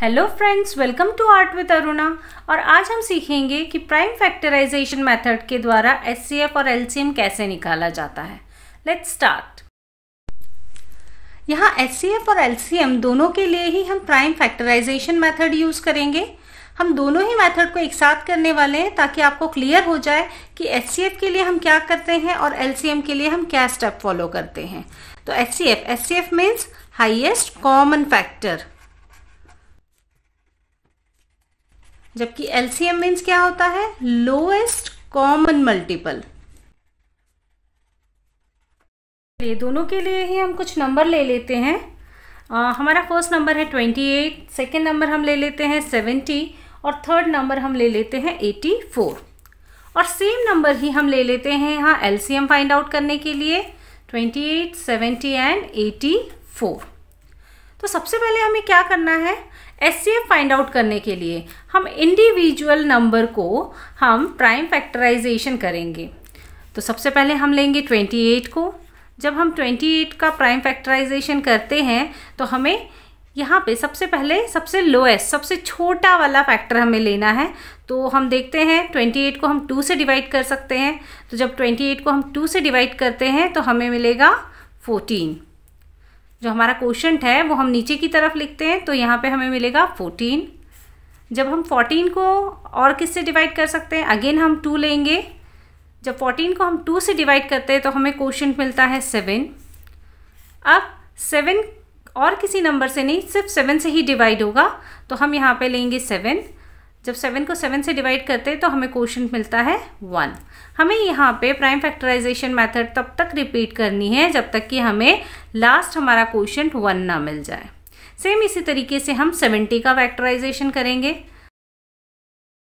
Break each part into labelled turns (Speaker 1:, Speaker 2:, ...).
Speaker 1: Hello friends, welcome to art with Aruna. और आज हम सीखेंगे कि प्राइम फैक्टराइजेशन मेथड के द्वारा एचसीएफ और एलसीएम कैसे निकाला जाता है। Let's start. यहाँ एचसीएफ और एलसीएम दोनों के लिए ही हम प्राइम फैक्टराइजेशन मेथड यूज करेंगे। हम दोनों ही मेथड को एक साथ करने वाले हैं ताकि आपको क्लियर हो जाए कि एचसीएफ के लिए हम क्या करते हैं और एलसीएम के लिए हम क्या स्टेप फॉलो करते हैं। तो HCF means highest common factor, जबकि एलसीएम मीन्स क्या होता है, लोएस्ट कॉमन मल्टीपल। ये दोनों के लिए ही हम कुछ नंबर ले लेते हैं। हमारा फर्स्ट नंबर है 28, सेकेंड नंबर हम ले लेते हैं 70 और थर्ड नंबर हम ले लेते हैं 84। और सेम नंबर ही हम ले लेते हैं यहाँ एलसीएम फाइंड आउट करने के लिए, 28, 70 एंड 84। तो सबसे पहले हमें क्या करना है, एचसीएफ फाइंड आउट करने के लिए हम इंडिविजुअल नंबर को हम प्राइम फैक्टराइजेशन करेंगे। तो सबसे पहले हम लेंगे 28 को। जब हम 28 का प्राइम फैक्टराइजेशन करते हैं तो हमें यहाँ पे सबसे पहले सबसे लोएस्ट, सबसे छोटा वाला फैक्टर हमें लेना है। तो हम देखते हैं 28 को हम 2 से डिवाइड कर सकते हैं। तो जब 28 को हम 2 से डिवाइड करते हैं तो हमें मिलेगा 14। जो हमारा क्वोशंट है वो हम नीचे की तरफ लिखते हैं, तो यहाँ पे हमें मिलेगा 14। जब हम 14 को और किससे डिवाइड कर सकते हैं, अगेन हम 2 लेंगे। जब 14 को हम 2 से डिवाइड करते हैं तो हमें क्वोशंट मिलता है 7। अब 7 और किसी नंबर से नहीं, सिर्फ 7 से ही डिवाइड होगा, तो हम यहाँ पे लेंगे 7। जब 7 को 7 से डिवाइड करते हैं तो हमें क्वोशंट मिलता है 1। हमें यहाँ पे प्राइम फैक्टराइजेशन मेथड तब तक रिपीट करनी है जब तक कि हमें लास्ट हमारा क्वोशंट 1 ना मिल जाए। सेम इसी तरीके से हम 70 का फैक्टराइजेशन करेंगे।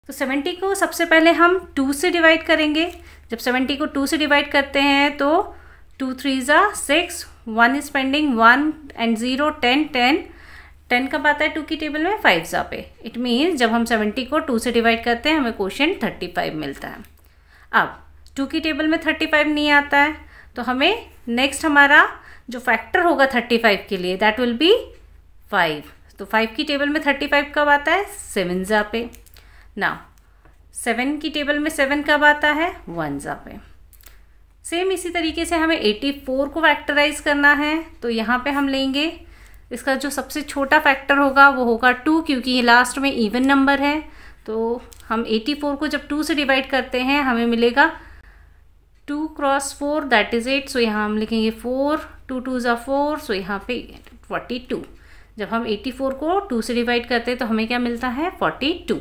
Speaker 1: तो 70 को सबसे पहले हम 2 से डिवाइड करेंगे। जब 70 को 2 से डिवाइड करते हैं तो 2 3 6, 1 इज पेंडिंग, 1 एंड 0, 10 10 कब आता है 2 की टेबल में, 5 पे। इट मीन्स जब हम 70 को 2 से डिवाइड करते हैं हमें क्वोशंट 35 मिलता है। अब 2 की टेबल में 35 नहीं आता है, तो हमें नेक्स्ट हमारा जो फैक्टर होगा 35 के लिए दैट विल बी 5। तो 5 की टेबल में 35 कब आता है, 7 पे। नाउ 7 की टेबल में 7 कब आता है, 1 पे। सेम इसी तरीके से हमें 84 को फैक्टराइज करना है। तो यहाँ पे हम लेंगे, इसका जो सबसे छोटा फैक्टर होगा वो होगा 2, क्योंकि ये लास्ट में इवन नंबर है। तो हम 84 को जब 2 से डिवाइड करते हैं हमें मिलेगा 2 क्रॉस 4 दैट इज़ 8। सो यहाँ हम लिखेंगे 4, 2 2 ज़ा 4, सो यहाँ पे 42। जब हम 84 को 2 से डिवाइड करते हैं तो हमें क्या मिलता है, 42।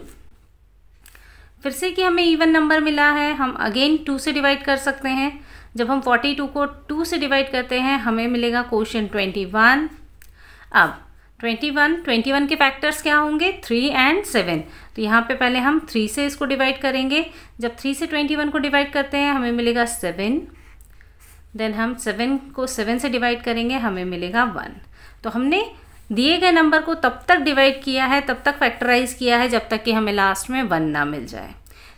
Speaker 1: फिर से कि हमें इवन नंबर मिला है, हम अगेन 2 से डिवाइड कर सकते हैं। जब हम 42 को 2 से डिवाइड करते हैं हमें मिलेगा क्वोशंट 21। अब 21 के फैक्टर्स क्या होंगे, 3 एंड 7। तो यहाँ पे पहले हम 3 से इसको डिवाइड करेंगे। जब 3 से 21 को डिवाइड करते हैं हमें मिलेगा 7। देन हम 7 को 7 से डिवाइड करेंगे, हमें मिलेगा 1। तो हमने दिए गए नंबर को तब तक डिवाइड किया है, तब तक फैक्टराइज किया है जब तक कि हमें लास्ट में 1 ना मिल जाए।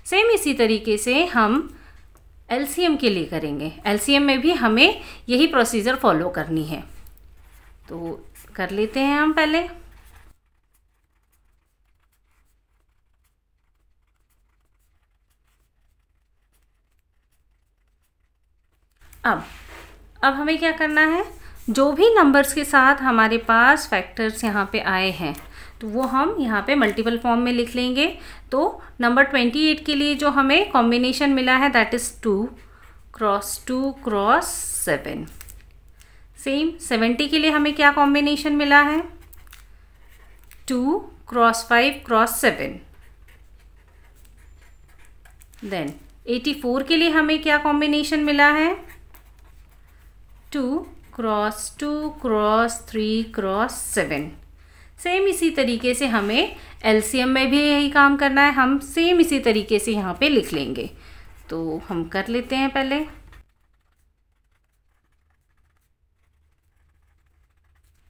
Speaker 1: सेम इसी तरीके से हम एलसीएम के लिए करेंगे। एलसीएम में भी हमें यही प्रोसीजर फॉलो करनी है। तो कर लेते हैं हम पहले। अब हमें क्या करना है, जो भी नंबर्स के साथ हमारे पास फैक्टर्स यहाँ पे आए हैं तो वो हम यहाँ पे मल्टीपल फॉर्म में लिख लेंगे। तो नंबर 28 के लिए जो हमें कॉम्बिनेशन मिला है that is 2 cross 2 cross 7। Same 70 के लिए हमें क्या कॉम्बिनेशन मिला है, 2 क्रॉस 5 क्रॉस 7। देन 84 के लिए हमें क्या कॉम्बिनेशन मिला है, 2 क्रॉस 2 क्रॉस 3 क्रॉस 7। सेम इसी तरीके से हमें एलसीएम में भी यही काम करना है। हम सेम इसी तरीके से यहाँ पे लिख लेंगे। तो हम कर लेते हैं पहले।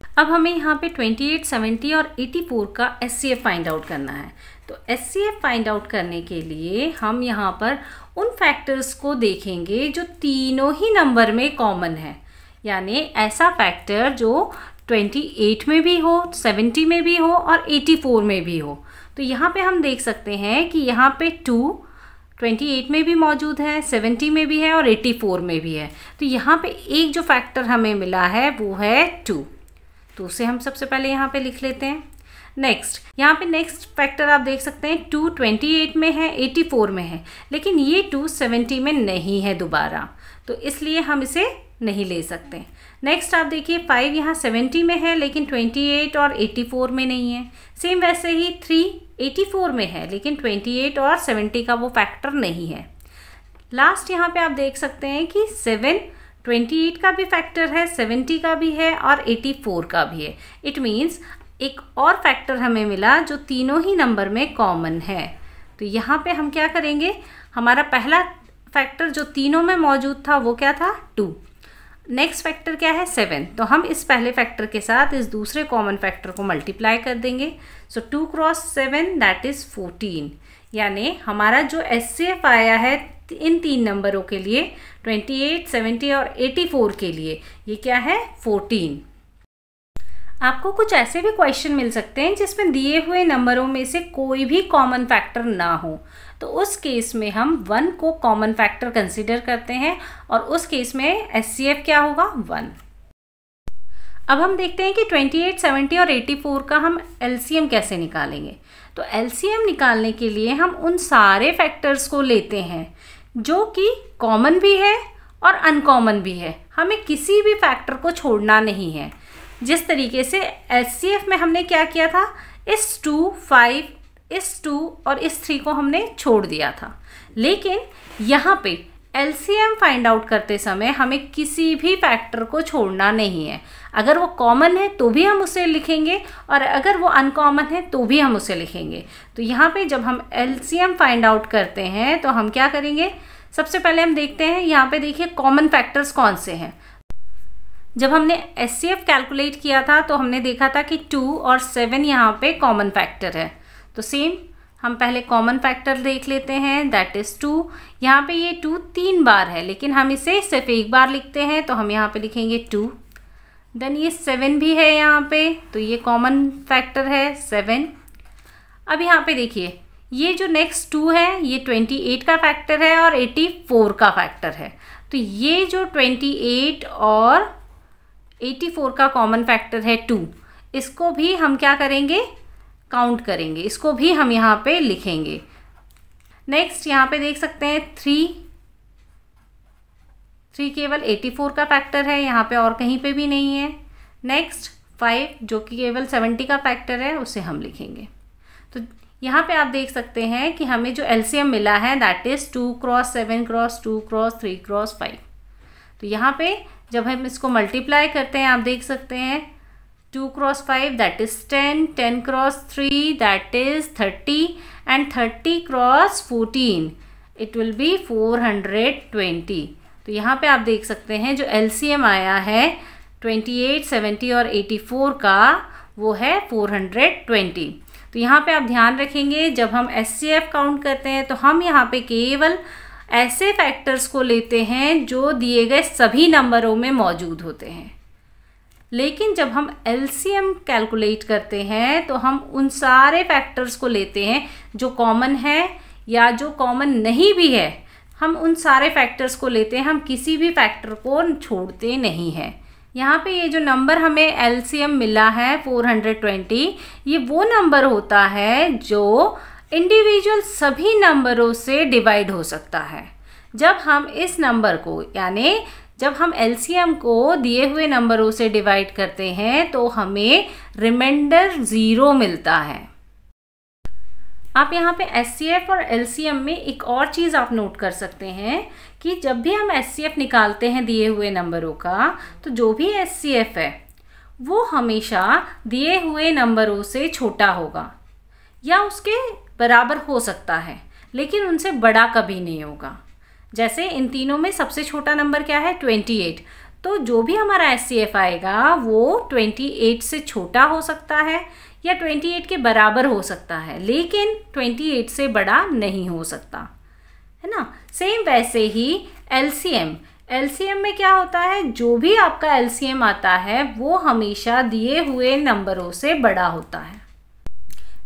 Speaker 1: अब हमें यहाँ पे 28, 70 और 84 का एचसीएफ फाइंड आउट करना है। तो एचसीएफ फाइंड आउट करने के लिए हम यहाँ पर उन फैक्टर्स को देखेंगे जो तीनों ही नंबर में कॉमन है, यानी ऐसा फैक्टर जो 28 में भी हो, 70 में भी हो और 84 में भी हो। तो यहाँ पे हम देख सकते हैं कि यहाँ पे 2 28 में भी मौजूद है, 70 में भी है और 84 में भी है। तो यहाँ पे एक जो फैक्टर हमें मिला है वो है 2, तो उसे हम सबसे पहले यहाँ पे लिख लेते हैं। नेक्स्ट, यहाँ पे नेक्स्ट फैक्टर आप देख सकते हैं 2 28 में है, 84 में है, लेकिन ये 2 70 में नहीं है दोबारा, तो इसलिए हम इसे नहीं ले सकते। नेक्स्ट आप देखिए 5 यहाँ 70 में है लेकिन 28 और 84 में नहीं है। सेम वैसे ही 3 84 में है लेकिन 28 और 70 का वो फैक्टर नहीं है। लास्ट यहाँ पे आप देख सकते हैं कि 7 28 का भी फैक्टर है, 70 का भी है और 84 का भी है। इट मीन्स एक और फैक्टर हमें मिला जो तीनों ही नंबर में कॉमन है। तो यहाँ पे हम क्या करेंगे, हमारा पहला फैक्टर जो तीनों में मौजूद था वो क्या था 2। नेक्स्ट फैक्टर क्या है 7, तो हम इस पहले फैक्टर के साथ इस दूसरे कॉमन फैक्टर को मल्टीप्लाई कर देंगे। सो 2 क्रॉस 7 दैट इज़ 14, यानी हमारा जो HCF आया है इन तीन नंबरों के लिए 28, 70 और 84 के लिए ये क्या है 14। आपको कुछ ऐसे भी क्वेश्चन मिल सकते हैं जिसमें दिए हुए नंबरों में से कोई भी कॉमन फैक्टर ना हो, तो उस केस में हम 1 को कॉमन फैक्टर कंसीडर करते हैं और उस केस में HCF क्या होगा 1। अब हम देखते हैं कि 28, 70 और 84 का हम LCM कैसे निकालेंगे। तो LCM निकालने के लिए हम उन सारे फैक्टर्स को लेते हैं जो कि कॉमन भी है और अनकॉमन भी है, हमें किसी भी फैक्टर को छोड़ना नहीं है। जिस तरीके से HCF में हमने क्या किया था, इस 2, 5, इस 2 और इस 3 को हमने छोड़ दिया था, लेकिन यहाँ पे LCM फाइंड आउट करते समय हमें किसी भी फैक्टर को छोड़ना नहीं है। अगर वो कॉमन है तो भी हम उसे लिखेंगे और अगर वो अनकॉमन है तो भी हम उसे लिखेंगे। तो यहाँ पे जब हम LCM फाइंड आउट करते हैं तो हम क्या करेंगे, सबसे पहले हम देखते हैं यहाँ पे देखिए कॉमन फैक्टर्स कौन से हैं। जब हमने HCF कैलकुलेट किया था तो हमने देखा था कि 2 और 7 यहाँ पे कॉमन फैक्टर है। तो सेम हम पहले कॉमन फैक्टर देख लेते हैं, दैट इज़ 2। यहाँ पे ये 2 3 बार है लेकिन हम इसे सिर्फ एक बार लिखते हैं, तो हम यहाँ पे लिखेंगे 2। देन ये 7 भी है यहाँ पे, तो ये कॉमन फैक्टर है 7। अब यहाँ पे देखिए ये जो नेक्स्ट 2 है ये 28 का फैक्टर है और 84 का फैक्टर है। तो ये जो 28 और 84 का कॉमन फैक्टर है 2, इसको भी हम क्या करेंगे, काउंट करेंगे, इसको भी हम यहाँ पे लिखेंगे। नेक्स्ट यहाँ पे देख सकते हैं 3 केवल 84 का फैक्टर है, यहाँ पे और कहीं पे भी नहीं है। नेक्स्ट 5 जो कि केवल 70 का फैक्टर है, उसे हम लिखेंगे। तो यहाँ पे आप देख सकते हैं कि हमें जो LCM मिला है that is 2 cross 7 cross 2 cross 3 cross 5। तो यहाँ पे जब हम इसको मल्टीप्लाई करते हैं आप देख सकते हैं 2 cross 5 that is 10, 10 cross 3 that is 30 and 30 cross 14 it will be 420। तो यहाँ पे आप देख सकते हैं जो LCM आया है 28, 70 और 84 का वो है 420। तो यहाँ पे आप ध्यान रखेंगे जब हम HCF काउंट करते हैं तो हम यहाँ पे केवल ऐसे फैक्टर्स को लेते हैं जो दिए गए सभी नंबरों में मौजूद होते हैं, लेकिन जब हम LCM कैलकुलेट करते हैं तो हम उन सारे फैक्टर्स को लेते हैं जो कॉमन है या जो कॉमन नहीं भी है, हम उन सारे फैक्टर्स को लेते हैं, हम किसी भी फैक्टर को छोड़ते नहीं हैं। यहाँ पे ये जो नंबर हमें LCM मिला है 420, ये वो नंबर होता है जो इंडिविजुअल सभी नंबरों से डिवाइड हो सकता है। जब हम इस नंबर को यानी जब हम LCM को दिए हुए नंबरों से डिवाइड करते हैं तो हमें रिमाइंडर 0 मिलता है। आप यहाँ पे HCF और LCM में एक और चीज़ आप नोट कर सकते हैं कि जब भी हम HCF निकालते हैं दिए हुए नंबरों का, तो जो भी HCF है वो हमेशा दिए हुए नंबरों से छोटा होगा या उसके बराबर हो सकता है, लेकिन उनसे बड़ा कभी नहीं होगा। जैसे इन तीनों में सबसे छोटा नंबर क्या है 28, तो जो भी हमारा HCF आएगा वो 28 से छोटा हो सकता है या 28 के बराबर हो सकता है, लेकिन 28 से बड़ा नहीं हो सकता, है ना। सेम वैसे ही LCM एलसीएम में क्या होता है, जो भी आपका एलसीएम आता है वो हमेशा दिए हुए नंबरों से बड़ा होता है।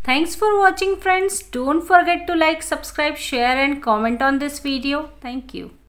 Speaker 1: Thanks for watching friends. Don't forget to like, subscribe, share and comment on this video. Thank you.